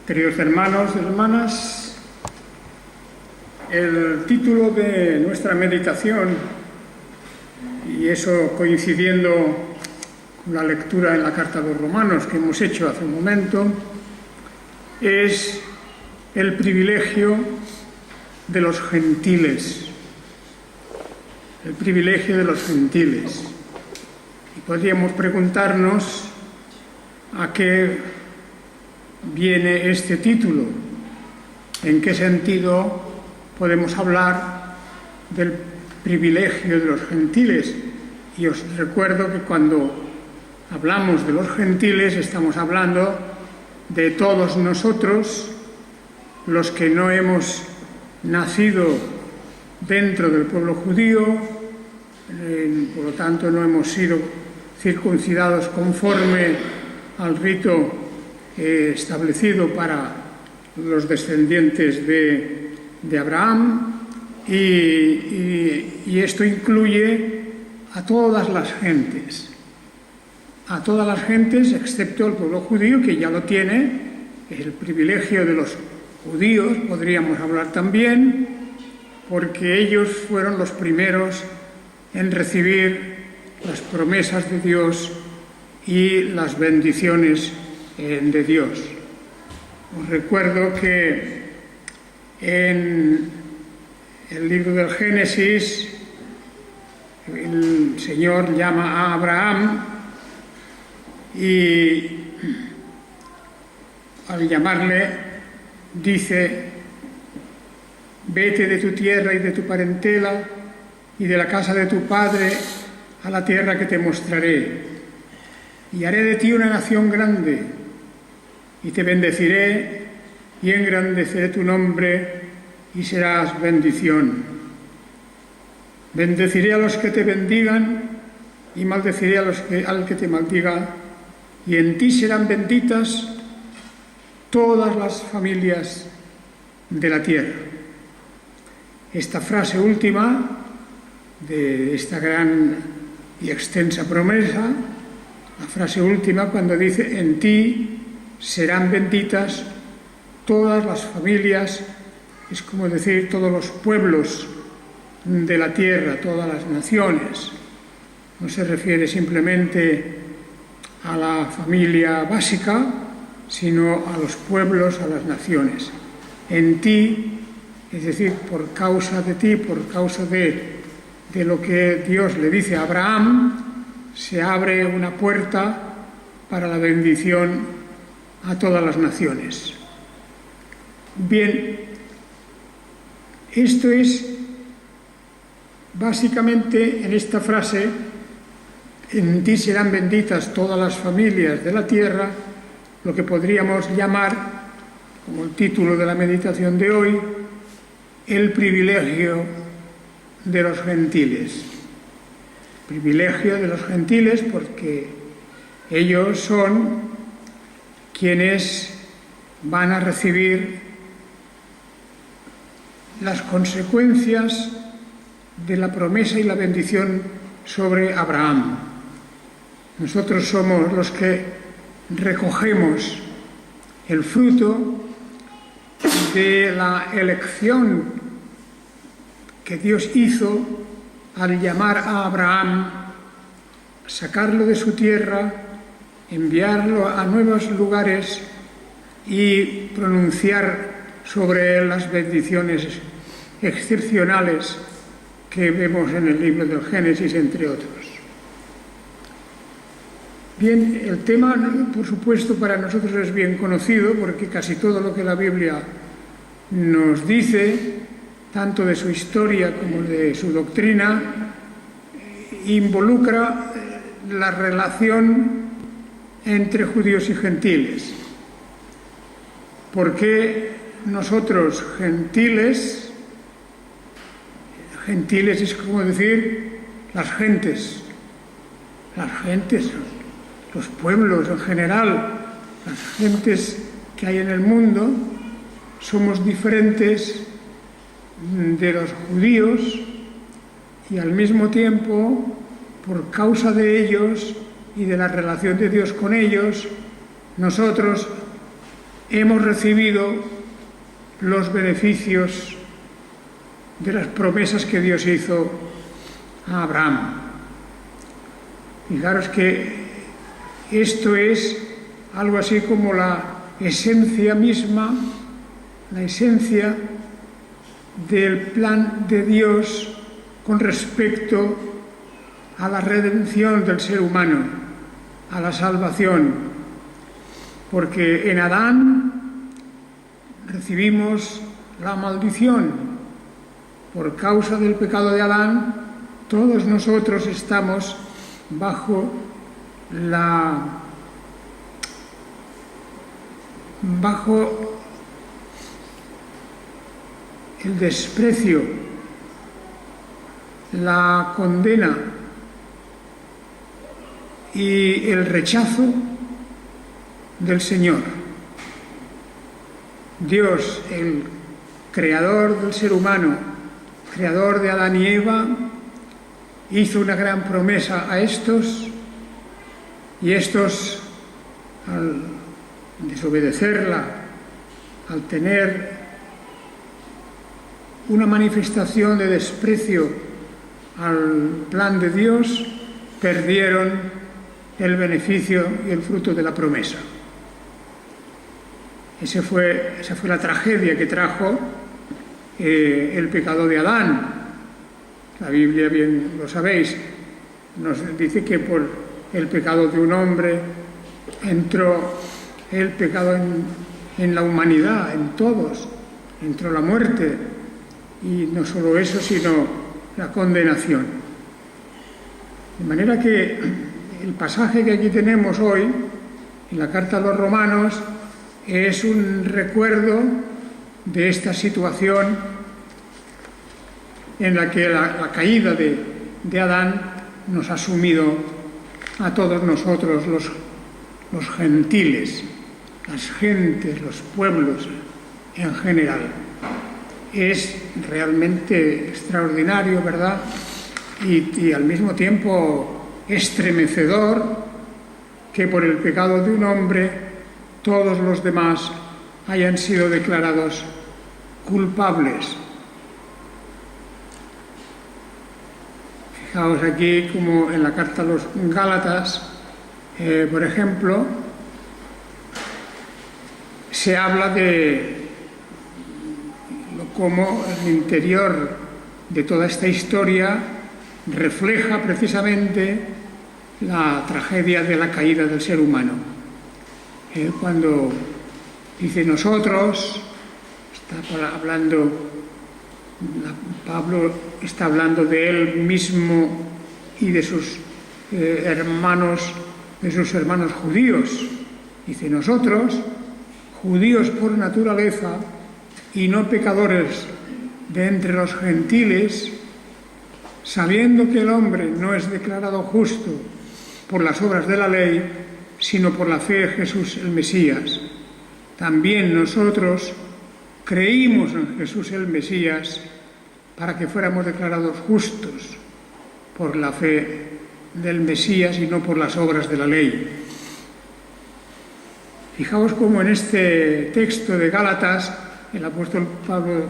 Queridos hermanos y hermanas, el título de nuestra meditación, y eso coincidiendo con la lectura en la Carta a los Romanos que hemos hecho hace un momento, es el privilegio de los gentiles. El privilegio de los gentiles. Y podríamos preguntarnos a qué viene este título, en qué sentido podemos hablar del privilegio de los gentiles. Y os recuerdo que cuando hablamos de los gentiles estamos hablando de todos nosotros, los que no hemos nacido dentro del pueblo judío, por lo tanto no hemos sido circuncidados conforme al rito establecido para los descendientes de Abraham, y esto incluye a todas las gentes excepto el pueblo judío, que ya lo tiene. El privilegio de los judíos podríamos hablar también, porque ellos fueron los primeros en recibir las promesas de Dios y las bendiciones de Dios. Os recuerdo que en el libro del Génesis el Señor llama a Abraham y al llamarle dice: vete de tu tierra y de tu parentela y de la casa de tu padre a la tierra que te mostraré, y haré de ti una nación grande, y te bendeciré y engrandeceré tu nombre y serás bendición. Bendeciré a los que te bendigan y maldeciré al que te maldiga, y en ti serán benditas todas las familias de la tierra. Esta frase última de esta gran y extensa promesa, la frase última cuando dice en ti serán benditas todas las familias, es como decir todos los pueblos de la tierra, todas las naciones. No se refiere simplemente a la familia básica, sino a los pueblos, a las naciones. En ti, es decir, por causa de ti, por causa de lo que Dios le dice a Abraham, se abre una puerta para la bendición a todas las naciones. Bien, esto es básicamente en esta frase: en ti serán benditas todas las familias de la tierra, lo que podríamos llamar, como el título de la meditación de hoy, el privilegio de los gentiles. Privilegio de los gentiles porque ellos son quienes van a recibir las consecuencias de la promesa y la bendición sobre Abraham. Nosotros somos los que recogemos el fruto de la elección que Dios hizo al llamar a Abraham, sacarlo de su tierra, enviarlo a nuevos lugares y pronunciar sobre él las bendiciones excepcionales que vemos en el libro del Génesis, entre otros. Bien, el tema, por supuesto, para nosotros es bien conocido, porque casi todo lo que la Biblia nos dice, tanto de su historia como de su doctrina, involucra la relación entre judíos y gentiles. ¿Por qué nosotros gentiles es como decir las gentes, los pueblos en general, las gentes que hay en el mundo, somos diferentes de los judíos, y al mismo tiempo, por causa de ellos y de la relación de Dios con ellos, nosotros hemos recibido los beneficios de las promesas que Dios hizo a Abraham. Fijaros que esto es algo así como la esencia misma, la esencia del plan de Dios con respecto a la redención del ser humano, a la salvación. Porque en Adán recibimos la maldición. Por causa del pecado de Adán, todos nosotros estamos bajo el desprecio, la condena y el rechazo del Señor. Dios, el creador del ser humano, creador de Adán y Eva, hizo una gran promesa a estos, y estos, al desobedecerla, al tener una manifestación de desprecio al plan de Dios, perdieron el beneficio y el fruto de la promesa. Esa fue la tragedia que trajo el pecado de Adán. La Biblia, bien lo sabéis, nos dice que por el pecado de un hombre entró el pecado en la humanidad, en todos, entró la muerte, y no solo eso, sino la condenación. De manera que el pasaje que aquí tenemos hoy, en la carta a los Romanos, es un recuerdo de esta situación en la que la caída de Adán nos ha sumido a todos nosotros, los gentiles, las gentes, los pueblos en general. Es realmente extraordinario, ¿verdad? Y al mismo tiempo estremecedor que por el pecado de un hombre todos los demás hayan sido declarados culpables. Fijaos aquí como en la carta a los Gálatas, por ejemplo, se habla de cómo el interior de toda esta historia refleja precisamente la tragedia de la caída del ser humano. Cuando dice nosotros, Pablo está hablando de él mismo y de sus hermanos judíos. Dice nosotros, judíos por naturaleza y no pecadores de entre los gentiles, sabiendo que el hombre no es declarado justo por las obras de la ley, sino por la fe en Jesús el Mesías. También nosotros creímos en Jesús el Mesías para que fuéramos declarados justos por la fe del Mesías y no por las obras de la ley. Fijaos cómo en este texto de Gálatas el apóstol Pablo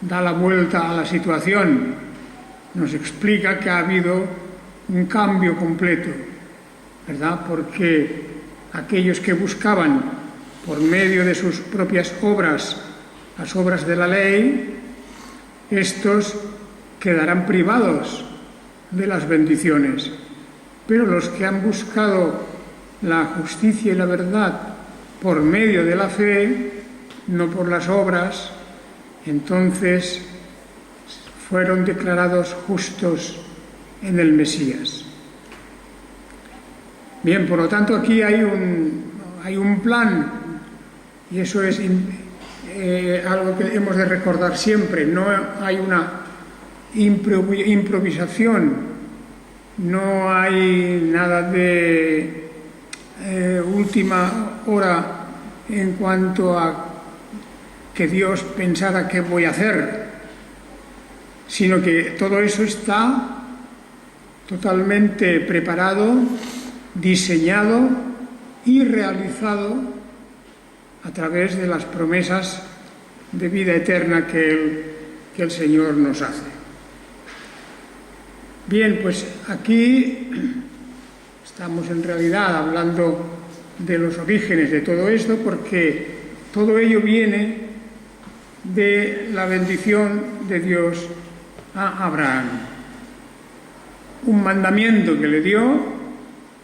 da la vuelta a la situación, nos explica que ha habido un cambio completo, ¿verdad? Porque aquellos que buscaban por medio de sus propias obras las obras de la ley, estos quedarán privados de las bendiciones. Pero los que han buscado la justicia y la verdad por medio de la fe, no por las obras, entonces fueron declarados justos en el Mesías. Bien, por lo tanto, aquí hay un plan, y eso es algo que hemos de recordar siempre. No hay una improvisación, no hay nada de última hora en cuanto a que Dios pensara qué voy a hacer, sino que todo eso está totalmente preparado, diseñado y realizado a través de las promesas de vida eterna que el Señor nos hace. Bien, pues aquí estamos en realidad hablando de los orígenes de todo esto, porque todo ello viene de la bendición de Dios a Abraham. Un mandamiento que le dio: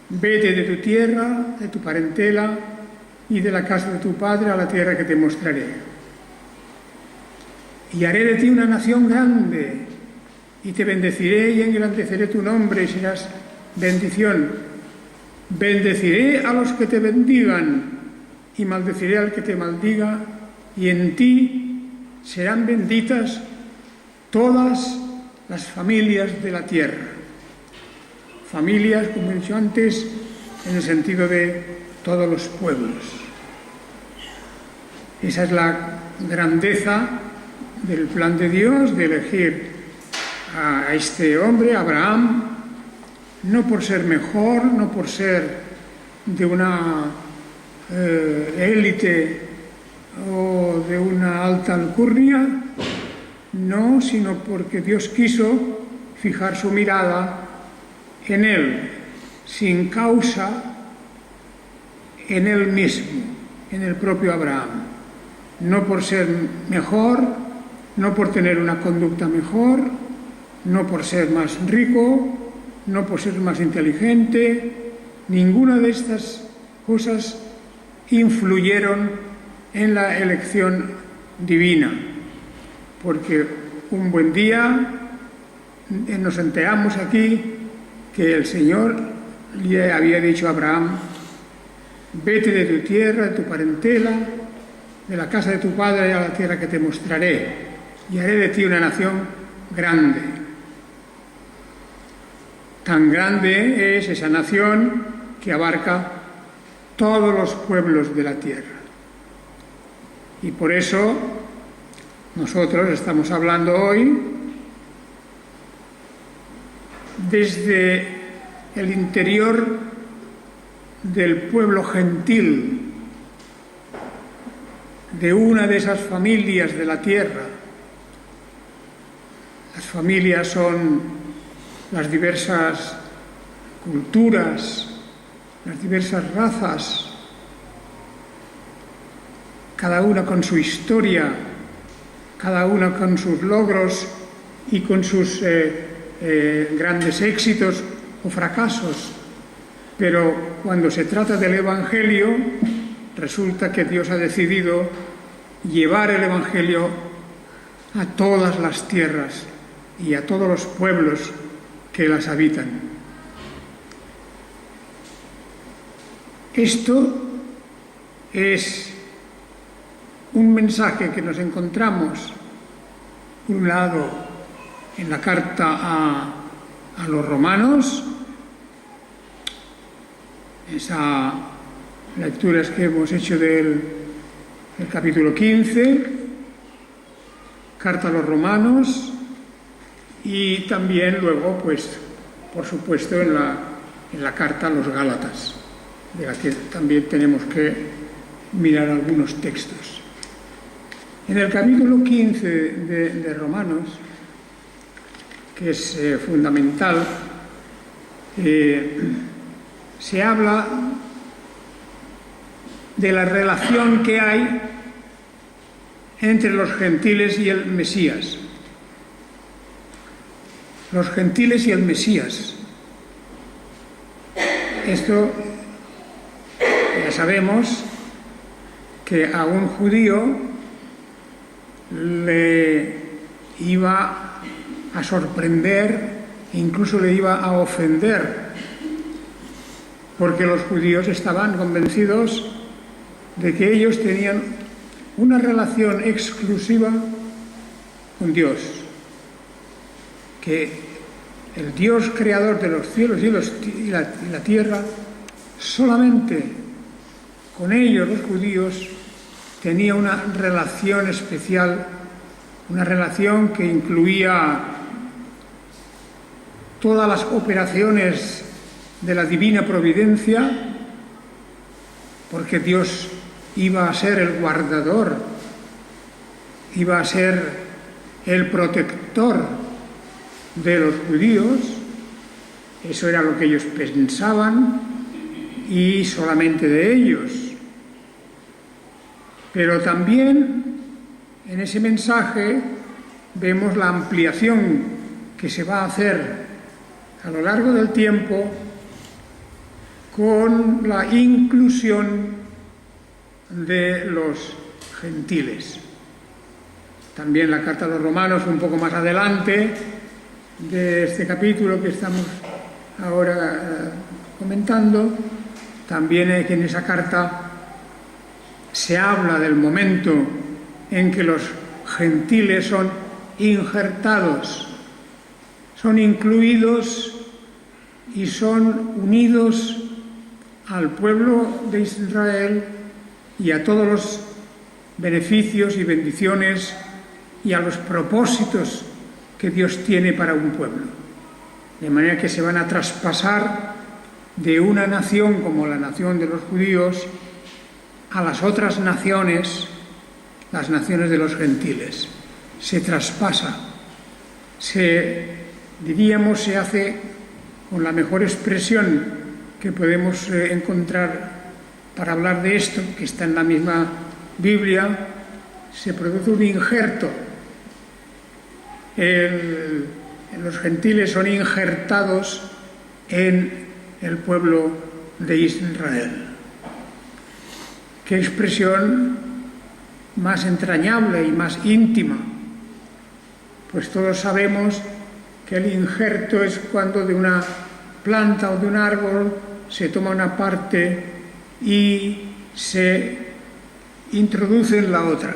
vete de tu tierra, de tu parentela y de la casa de tu padre a la tierra que te mostraré. Y haré de ti una nación grande, y te bendeciré y engrandeceré tu nombre y serás bendición. Bendeciré a los que te bendigan y maldeciré al que te maldiga, y en ti serán benditas todas las familias de la tierra. Familias, como he dicho antes, en el sentido de todos los pueblos. Esa es la grandeza del plan de Dios, de elegir a este hombre, Abraham, no por ser mejor, no por ser de una élite o de una alta alcurnia, no, sino porque Dios quiso fijar su mirada en él, sin causa, en él mismo, en el propio Abraham. No por ser mejor, no por tener una conducta mejor, no por ser más rico, no por ser más inteligente. Ninguna de estas cosas influyeron en la elección divina, porque un buen día nos enteramos aquí que el Señor le había dicho a Abraham: vete de tu tierra, de tu parentela, de la casa de tu padre a la tierra que te mostraré, y haré de ti una nación grande. Tan grande es esa nación que abarca todos los pueblos de la tierra. Y por eso nosotros estamos hablando hoy desde el interior del pueblo gentil, de una de esas familias de la tierra. Las familias son las diversas culturas, las diversas razas, cada una con su historia, cada una con sus logros y con sus grandes éxitos o fracasos. Pero cuando se trata del Evangelio, resulta que Dios ha decidido llevar el Evangelio a todas las tierras y a todos los pueblos que las habitan. Esto es un mensaje que nos encontramos, por un lado, en la carta a los romanos, esas lecturas que hemos hecho del capítulo 15, carta a los romanos, y también luego, pues, por supuesto, en la carta a los gálatas, de la que también tenemos que mirar algunos textos. En el capítulo 15 de Romanos, que es fundamental, se habla de la relación que hay entre los gentiles y el Mesías. Los gentiles y el Mesías. Esto ya sabemos que a un judío le iba a sorprender, incluso le iba a ofender, porque los judíos estaban convencidos de que ellos tenían una relación exclusiva con Dios, que el Dios creador de los cielos y la tierra, solamente con ellos, los judíos, tenía una relación especial, una relación que incluía todas las operaciones de la divina providencia, porque Dios iba a ser el guardador, iba a ser el protector de los judíos. Eso era lo que ellos pensaban y solamente de ellos. Pero también en ese mensaje vemos la ampliación que se va a hacer a lo largo del tiempo con la inclusión de los gentiles. También la carta a los romanos, un poco más adelante de este capítulo que estamos ahora comentando, también en esa carta se habla del momento en que los gentiles son injertados, son incluidos y son unidos al pueblo de Israel y a todos los beneficios y bendiciones y a los propósitos que Dios tiene para un pueblo. De manera que se van a traspasar de una nación como la nación de los judíos a las otras naciones, las naciones de los gentiles. Se traspasa, diríamos, se hace con la mejor expresión que podemos encontrar para hablar de esto, que está en la misma Biblia. Se produce un injerto. Los gentiles son injertados en el pueblo de Israel. Qué expresión más entrañable y más íntima. Pues todos sabemos que el injerto es cuando de una planta o de un árbol se toma una parte y se introduce en la otra.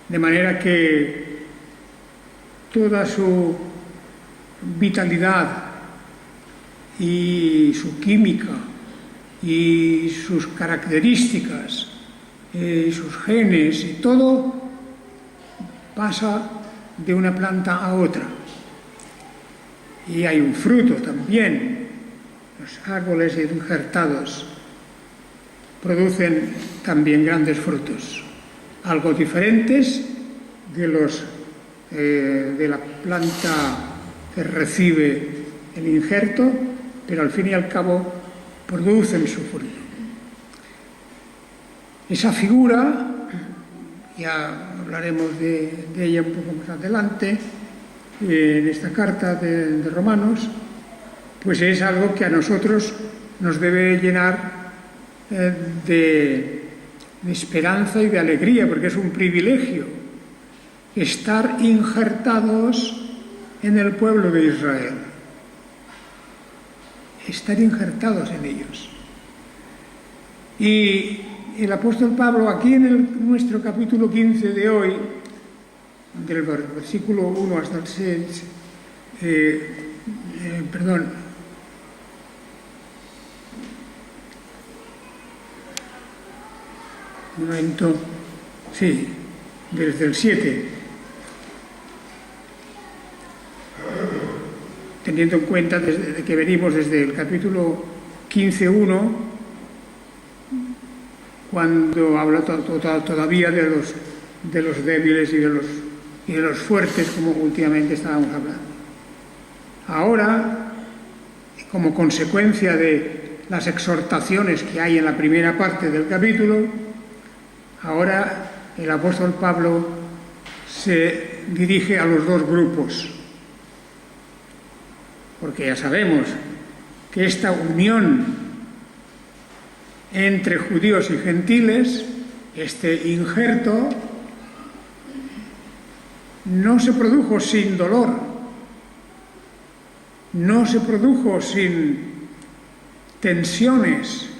De manera que toda su vitalidad y su química y sus características y sus genes y todo pasa de una planta a otra. Y hay un fruto también. Los árboles injertados producen también grandes frutos, algo diferentes de los de la planta que recibe el injerto, pero al fin y al cabo producen su fruto. Esa figura, ya hablaremos de ella un poco más adelante, en esta carta de Romanos, pues es algo que a nosotros nos debe llenar de esperanza y de alegría, porque es un privilegio estar injertados en el pueblo de Israel. Estar injertados en ellos. Y el apóstol Pablo, aquí en nuestro capítulo 15 de hoy, del versículo 1 hasta el 6, un momento, sí, desde el 7, teniendo en cuenta desde que venimos desde el capítulo 15.1, cuando habla todavía de los débiles y de los fuertes, como últimamente estábamos hablando. Ahora, como consecuencia de las exhortaciones que hay en la primera parte del capítulo, ahora el apóstol Pablo se dirige a los dos grupos, porque ya sabemos que esta unión entre judíos y gentiles, este injerto, no se produjo sin dolor, no se produjo sin tensiones,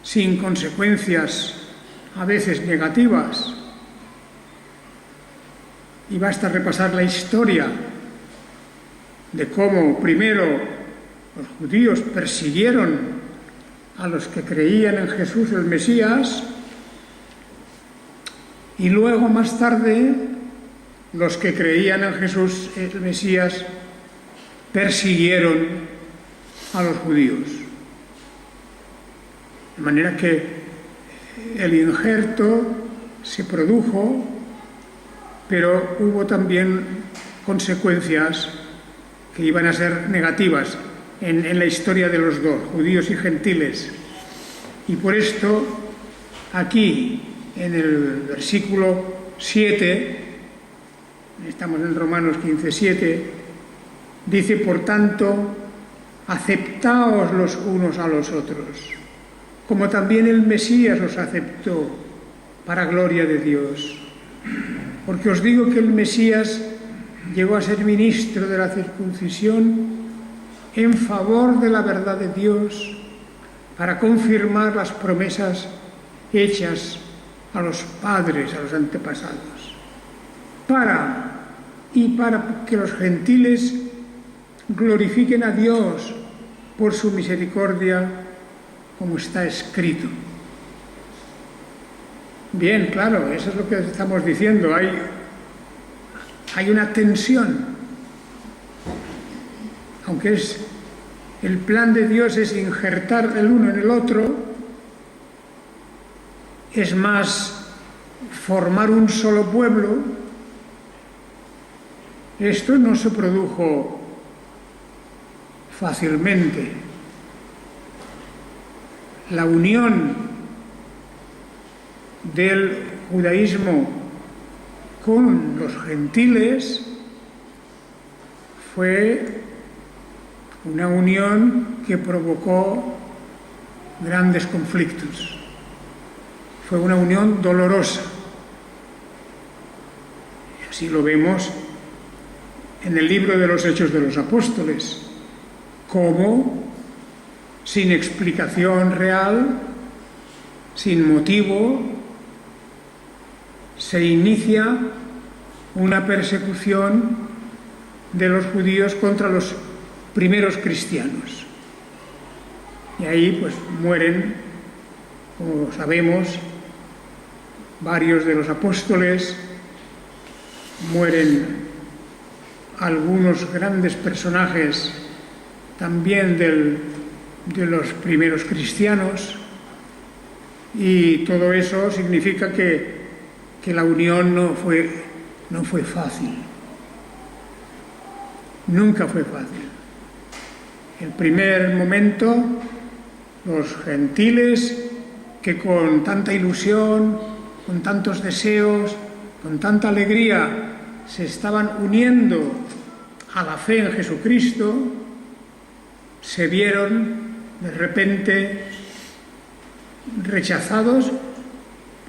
sin consecuencias a veces negativas. Y basta repasar la historia de cómo primero los judíos persiguieron a los que creían en Jesús el Mesías y luego más tarde los que creían en Jesús el Mesías persiguieron a los judíos. De manera que el injerto se produjo, pero hubo también consecuencias que iban a ser negativas en la historia de los dos, judíos y gentiles. Y por esto, aquí, en el versículo 7, estamos en Romanos 15:7, dice: por tanto, aceptaos los unos a los otros, como también el Mesías os aceptó, para gloria de Dios. Porque os digo que el Mesías llegó a ser ministro de la circuncisión en favor de la verdad de Dios, para confirmar las promesas hechas a los padres, a los antepasados, para que los gentiles glorifiquen a Dios por su misericordia, como está escrito. Bien, claro, eso es lo que estamos diciendo. Hay una tensión. Aunque el plan de Dios es injertar el uno en el otro, es más formar un solo pueblo. Esto no se produjo fácilmente. La unión del judaísmo con los gentiles fue una unión que provocó grandes conflictos. Fue una unión dolorosa. Así lo vemos en el libro de los Hechos de los Apóstoles, cómo, sin explicación real, sin motivo, se inicia una persecución de los judíos contra los primeros cristianos. Y ahí pues mueren, como sabemos, varios de los apóstoles, mueren algunos grandes personajes también de los primeros cristianos, y todo eso significa que la unión no fue fácil. Nunca fue fácil. El primer momento, los gentiles que con tanta ilusión, con tantos deseos, con tanta alegría se estaban uniendo a la fe en Jesucristo, se vieron de repente rechazados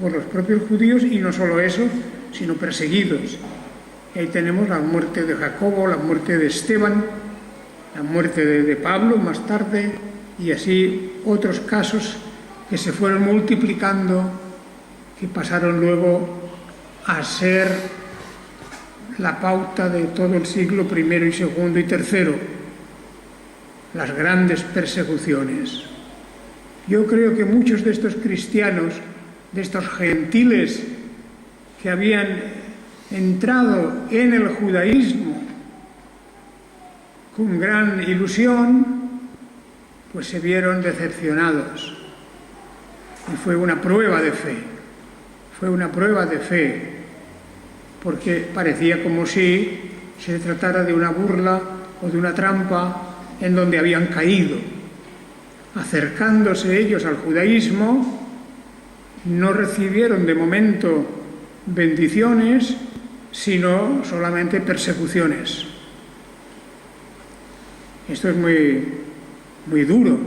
por los propios judíos, y no solo eso, sino perseguidos. Y ahí tenemos la muerte de Jacobo, la muerte de Esteban, la muerte de Pablo más tarde, y así otros casos que se fueron multiplicando, que pasaron luego a ser la pauta de todo el siglo I y II y III, las grandes persecuciones. Yo creo que muchos de estos cristianos, de estos gentiles que habían entrado en el judaísmo con gran ilusión, pues se vieron decepcionados. Y fue una prueba de fe, porque parecía como si se tratara de una burla o de una trampa en donde habían caído. Acercándose ellos al judaísmo, no recibieron de momento bendiciones, sino solamente persecuciones. Esto es muy duro.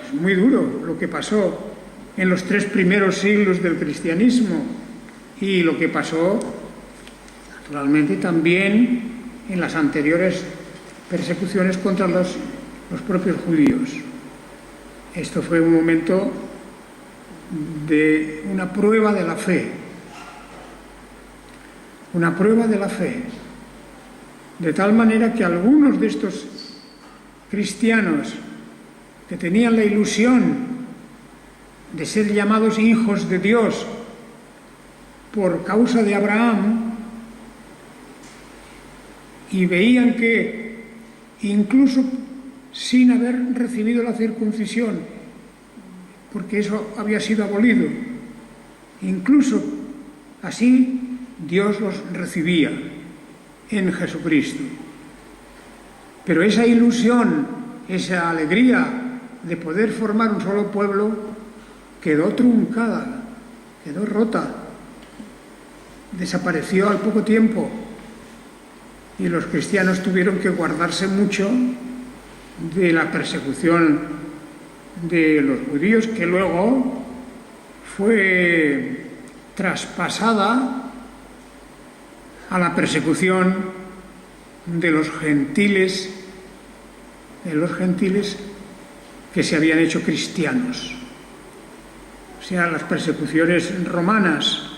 Es muy duro lo que pasó en los 3 primeros siglos del cristianismo, y lo que pasó naturalmente también en las anteriores persecuciones contra los propios judíos. Esto fue un momento de una prueba de la fe. Una prueba de la fe. De tal manera que algunos de estos cristianos que tenían la ilusión de ser llamados hijos de Dios por causa de Abraham, y veían que incluso sin haber recibido la circuncisión porque eso había sido abolido. Incluso así Dios los recibía en Jesucristo. Pero esa ilusión, esa alegría de poder formar un solo pueblo quedó truncada, quedó rota, desapareció al poco tiempo y los cristianos tuvieron que guardarse mucho de la persecución de los judíos, que luego fue traspasada a la persecución de los gentiles que se habían hecho cristianos. O sea, las persecuciones romanas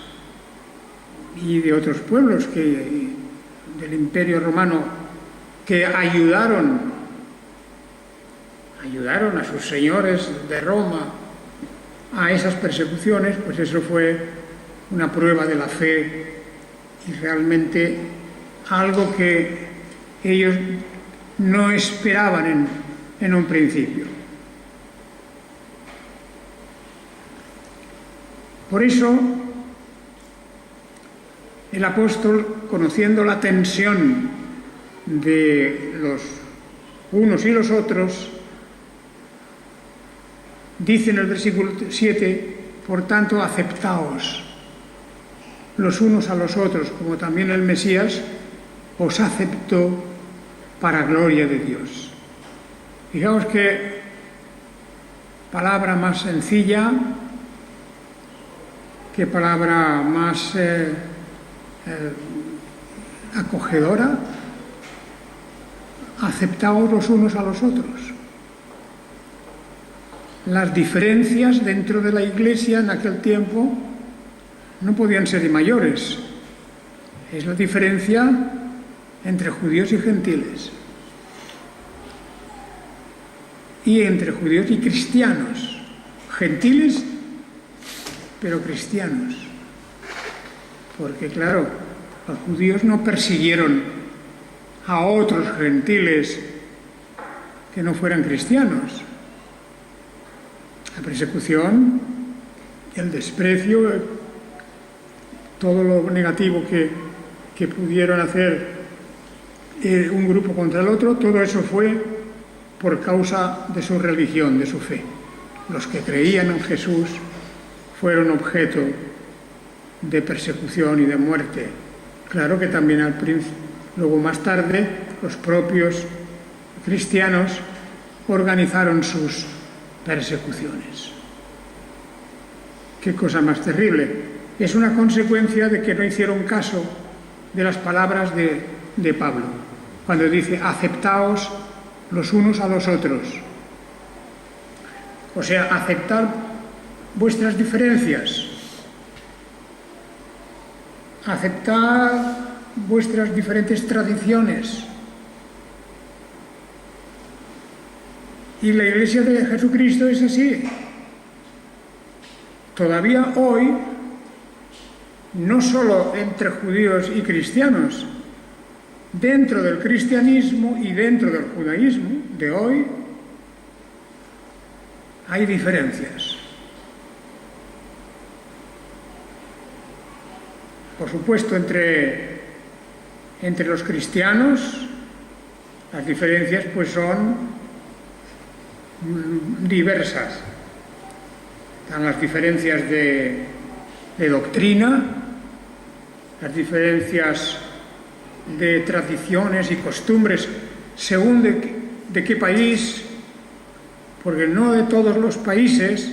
y de otros pueblos del Imperio Romano que ayudaron a sus señores de Roma a esas persecuciones, pues eso fue una prueba de la fe y realmente algo que ellos no esperaban en un principio. Por eso, el apóstol, conociendo la tensión de los unos y los otros, dice en el versículo 7, por tanto, aceptaos los unos a los otros, como también el Mesías os aceptó para gloria de Dios. Fijaos qué palabra más sencilla, qué palabra más acogedora. Aceptaos los unos a los otros. Las diferencias dentro de la Iglesia en aquel tiempo no podían ser mayores. Es la diferencia entre judíos y gentiles. Y entre judíos y cristianos. Gentiles, pero cristianos. Porque, claro, los judíos no persiguieron a otros gentiles que no fueran cristianos. La persecución, el desprecio, todo lo negativo que pudieron hacer un grupo contra el otro, todo eso fue por causa de su religión, de su fe. Los que creían en Jesús fueron objeto de persecución y de muerte. Claro que también luego más tarde los propios cristianos organizaron sus persecuciones. Qué cosa más terrible. Es una consecuencia de que no hicieron caso de las palabras de Pablo, cuando dice, aceptaos los unos a los otros. O sea, aceptar vuestras diferencias, aceptar vuestras diferentes tradiciones. Y la Iglesia de Jesucristo es así. Todavía hoy, no solo entre judíos y cristianos, dentro del cristianismo y dentro del judaísmo de hoy, hay diferencias. Por supuesto, entre los cristianos, las diferencias pues son diversas. Están las diferencias de doctrina, las diferencias de tradiciones y costumbres, según de qué país, porque no de todos los países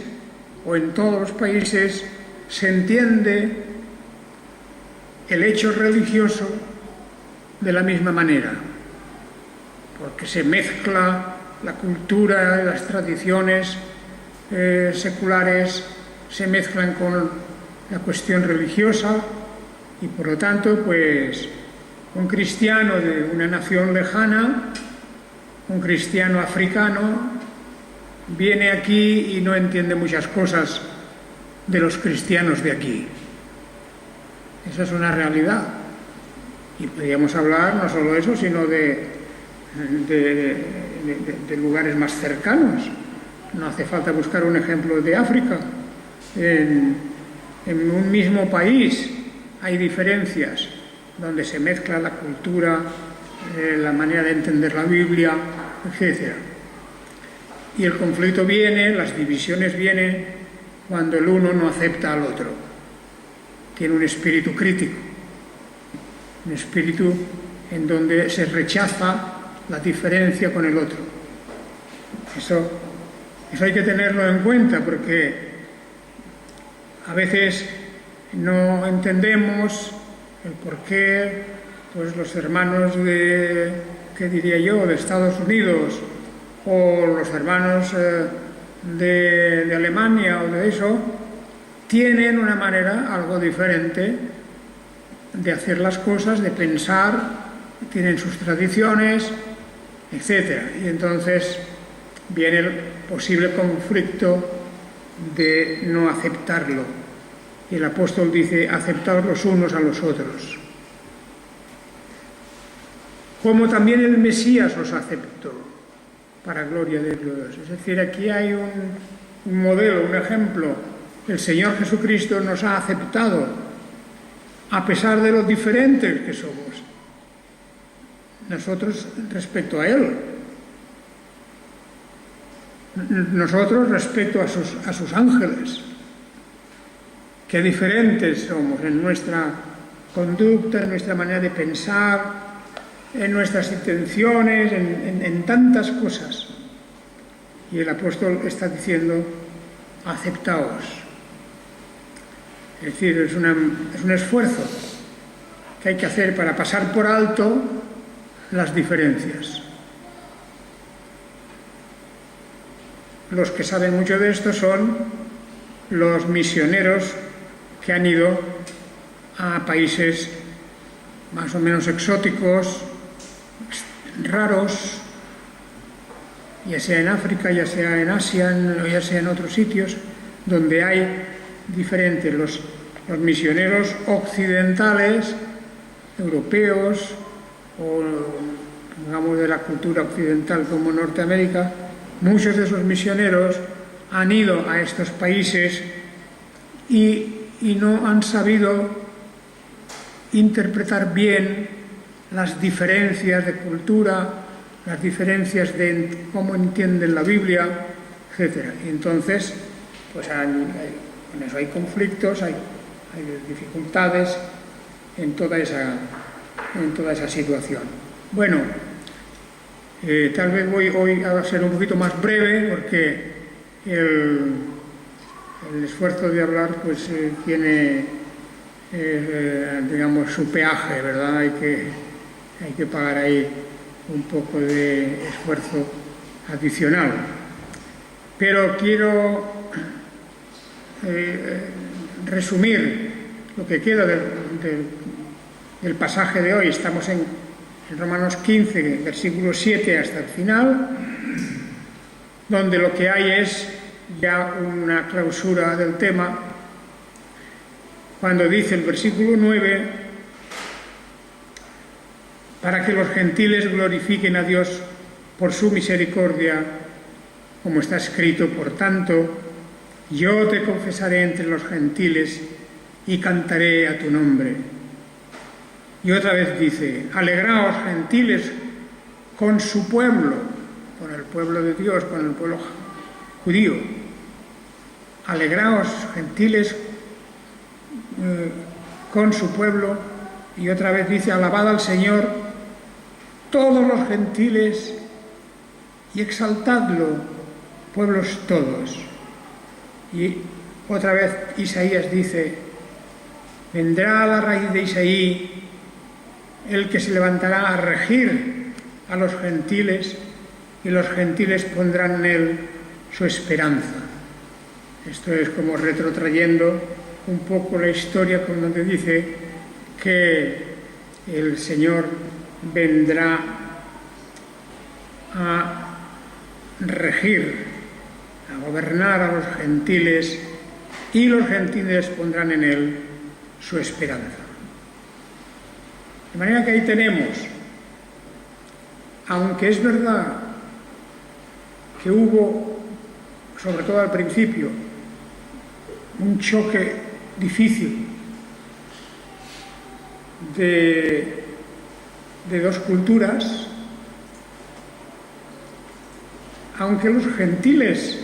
o en todos los países se entiende el hecho religioso de la misma manera, porque se mezcla la cultura, las tradiciones seculares, se mezclan con la cuestión religiosa y por lo tanto, pues, un cristiano de una nación lejana, un cristiano africano, viene aquí y no entiende muchas cosas de los cristianos de aquí. Esa es una realidad. Y podríamos hablar no solo de eso, sino de lugares más cercanos. No hace falta buscar un ejemplo de África. En un mismo país hay diferencias donde se mezcla la cultura, la manera de entender la Biblia, etc. Y el conflicto viene, las divisiones vienen cuando el uno no acepta al otro. Tiene un espíritu crítico, un espíritu en donde se rechaza la diferencia con el otro. Eso hay que tenerlo en cuenta, porque a veces no entendemos el por qué pues, los hermanos de Estados Unidos o los hermanos de Alemania o de eso tienen una manera algo diferente de hacer las cosas, de pensar, tienen sus tradiciones, etc. Y entonces viene el posible conflicto de no aceptarlo. Y el apóstol dice, aceptaos los unos a los otros. Como también el Mesías os aceptó, para gloria de Dios. Es decir, aquí hay un modelo, un ejemplo. El Señor Jesucristo nos ha aceptado, a pesar de lo diferentes que somos. Nosotros respecto a Él. Nosotros respecto a sus ángeles. Qué diferentes somos en nuestra conducta, en nuestra manera de pensar, en nuestras intenciones, en tantas cosas. Y el apóstol está diciendo, aceptaos. Es decir, es un esfuerzo que hay que hacer para pasar por alto las diferencias. Los que saben mucho de esto son los misioneros que han ido a países más o menos exóticos, raros, ya sea en África, ya sea en Asia, ya sea en otros sitios, donde hay diferentes los misioneros occidentales, europeos, o digamos de la cultura occidental como Norteamérica. Muchos de esos misioneros han ido a estos países y no han sabido interpretar bien las diferencias de cultura, las diferencias de cómo entienden la Biblia, etc. Y entonces, pues con eso hay conflictos, hay dificultades en toda esa situación. Bueno, tal vez voy hoy a ser un poquito más breve, porque el esfuerzo de hablar pues tiene digamos su peaje, ¿verdad? Hay que pagar ahí un poco de esfuerzo adicional. Pero quiero resumir lo que queda del pasaje de hoy. Estamos en Romanos 15, versículo 7 hasta el final, donde lo que hay es ya una clausura del tema, cuando dice el versículo 9, para que los gentiles glorifiquen a Dios por su misericordia, como está escrito, por tanto, yo te confesaré entre los gentiles y cantaré a tu nombre. Y otra vez dice, alegraos gentiles con su pueblo, con el pueblo de Dios, con el pueblo judío. Alegraos gentiles con su pueblo. Y otra vez dice, alabad al Señor todos los gentiles y exaltadlo, pueblos todos. Y otra vez Isaías dice, vendrá a la raíz de Isaí el que se levantará a regir a los gentiles, y los gentiles pondrán en él su esperanza. Esto es como retrotrayendo un poco la historia, con donde dice que el Señor vendrá a regir, a gobernar a los gentiles, y los gentiles pondrán en él su esperanza. De manera que ahí tenemos, aunque es verdad que hubo sobre todo al principio, un choque difícil de dos culturas, aunque los gentiles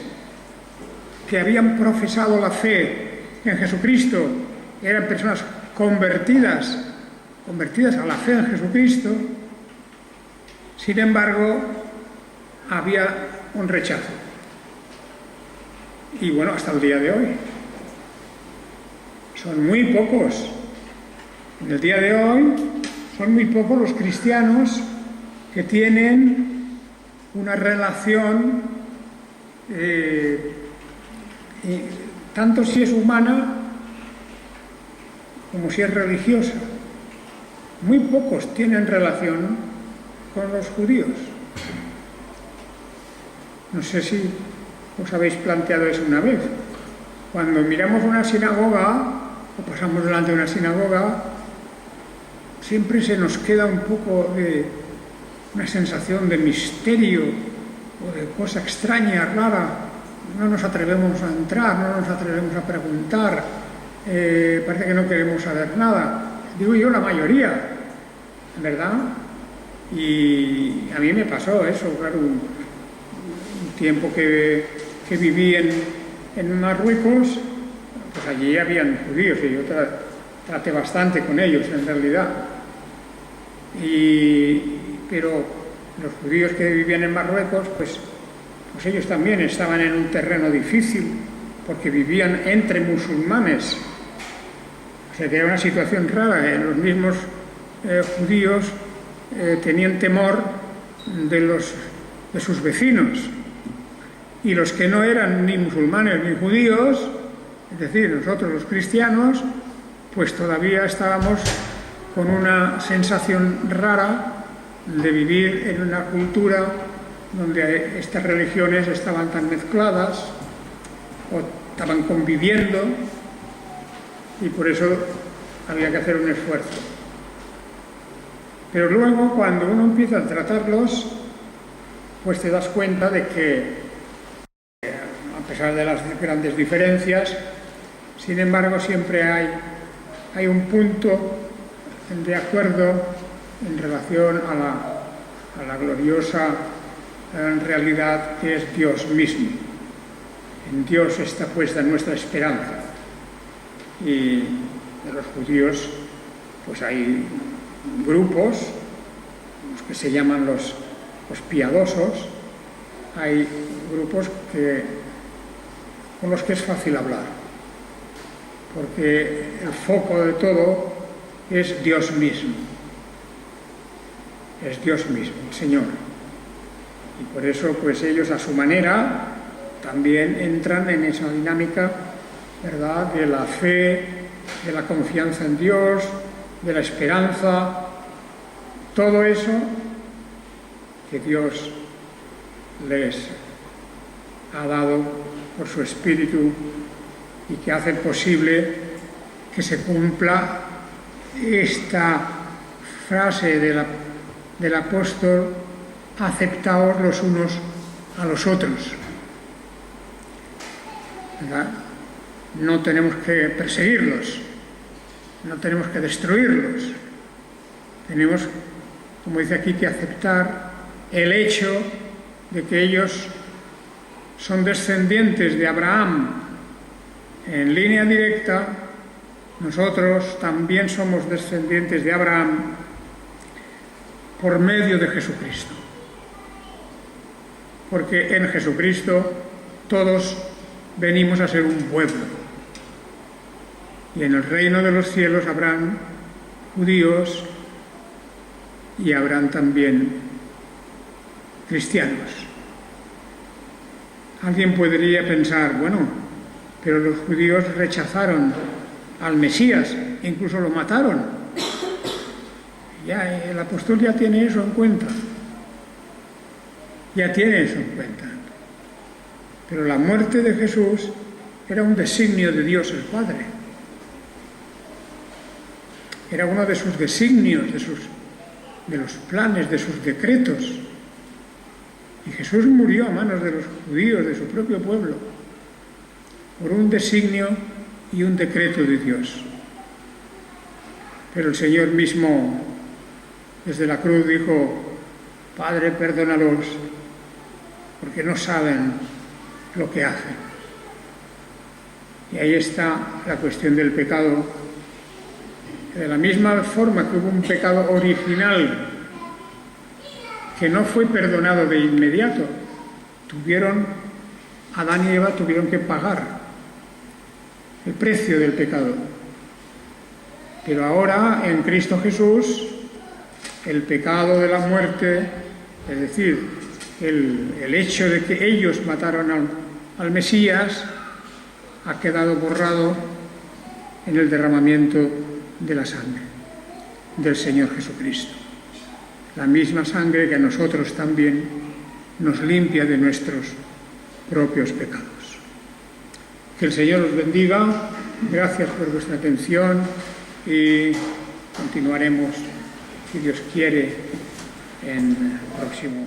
que habían profesado la fe en Jesucristo eran personas convertidas a la fe en Jesucristo, sin embargo, había un rechazo. Y bueno, hasta el día de hoy. Son muy pocos. En el día de hoy son muy pocos los cristianos que tienen una relación, tanto si es humana como si es religiosa. Muy pocos tienen relación con los judíos. No sé si os habéis planteado eso una vez. Cuando miramos una sinagoga o pasamos delante de una sinagoga, siempre se nos queda un poco de una sensación de misterio o de cosa extraña, rara. No nos atrevemos a entrar, no nos atrevemos a preguntar, parece que no queremos saber nada. Digo yo, la mayoría, ¿verdad? Y a mí me pasó eso, claro, un tiempo que viví en Marruecos, pues allí habían judíos y yo traté bastante con ellos en realidad. Pero los judíos que vivían en Marruecos, pues ellos también estaban en un terreno difícil, porque vivían entre musulmanes. O sea que era una situación rara. Los mismos judíos tenían temor de sus vecinos. Y los que no eran ni musulmanes ni judíos, es decir, nosotros los cristianos, pues todavía estábamos con una sensación rara de vivir en una cultura donde estas religiones estaban tan mezcladas o estaban conviviendo, y por eso había que hacer un esfuerzo. Pero luego, cuando uno empieza a tratarlos, pues te das cuenta de que, a pesar de las grandes diferencias, sin embargo, siempre hay un punto de acuerdo en relación a la gloriosa realidad que es Dios mismo. En Dios está puesta nuestra esperanza. Y de los judíos, pues hay grupos, los que se llaman los piadosos, hay grupos con los que es fácil hablar, porque el foco de todo es Dios mismo. Es Dios mismo, el Señor. Y por eso, pues ellos a su manera también entran en esa dinámica, ¿verdad?, de la fe, de la confianza en Dios, de la esperanza, todo eso que Dios les ha dado por su Espíritu y que hace posible que se cumpla esta frase del apóstol: aceptaos los unos a los otros. ¿Verdad? No tenemos que perseguirlos, no tenemos que destruirlos. Tenemos, como dice aquí, que aceptar el hecho de que ellos son descendientes de Abraham en línea directa. Nosotros también somos descendientes de Abraham por medio de Jesucristo. Porque en Jesucristo todos venimos a ser un pueblo. Y en el reino de los cielos habrán judíos y habrán también cristianos. Alguien podría pensar, bueno, pero los judíos rechazaron al Mesías, incluso lo mataron. Ya el apóstol ya tiene eso en cuenta. Ya tiene eso en cuenta. Pero la muerte de Jesús era un designio de Dios el Padre. Era uno de sus designios, de los planes, de sus decretos. Y Jesús murió a manos de los judíos, de su propio pueblo, por un designio y un decreto de Dios. Pero el Señor mismo, desde la cruz, dijo: Padre, perdónalos, porque no saben lo que hacen. Y ahí está la cuestión del pecado. De la misma forma que hubo un pecado original que no fue perdonado de inmediato, Adán y Eva tuvieron que pagar el precio del pecado. Pero ahora, en Cristo Jesús, el pecado de la muerte, es decir, el hecho de que ellos mataron al Mesías, ha quedado borrado en el derramamiento de la sangre del Señor Jesucristo. La misma sangre que a nosotros también nos limpia de nuestros propios pecados. Que el Señor os bendiga. Gracias por vuestra atención y continuaremos, si Dios quiere, en el próximo